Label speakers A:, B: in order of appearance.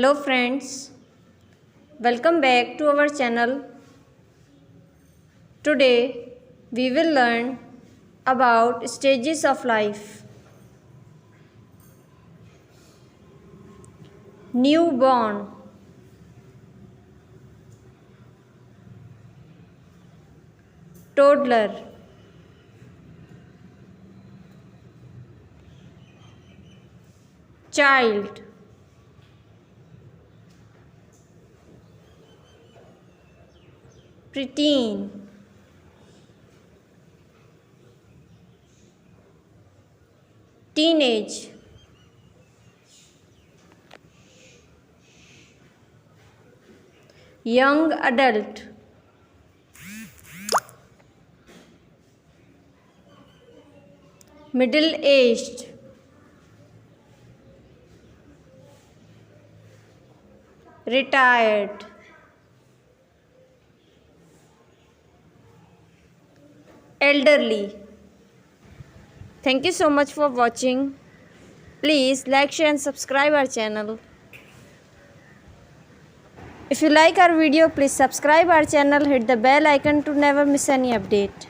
A: Hello friends, welcome back to our channel. Today we will learn about stages of life. Newborn, toddler, child, preteen, teenage, young adult, middle aged, retired, elderly. Thank you so much for watching. Please like, share and subscribe our channel. If you like our video, please subscribe our channel, hit the bell icon to never miss any update.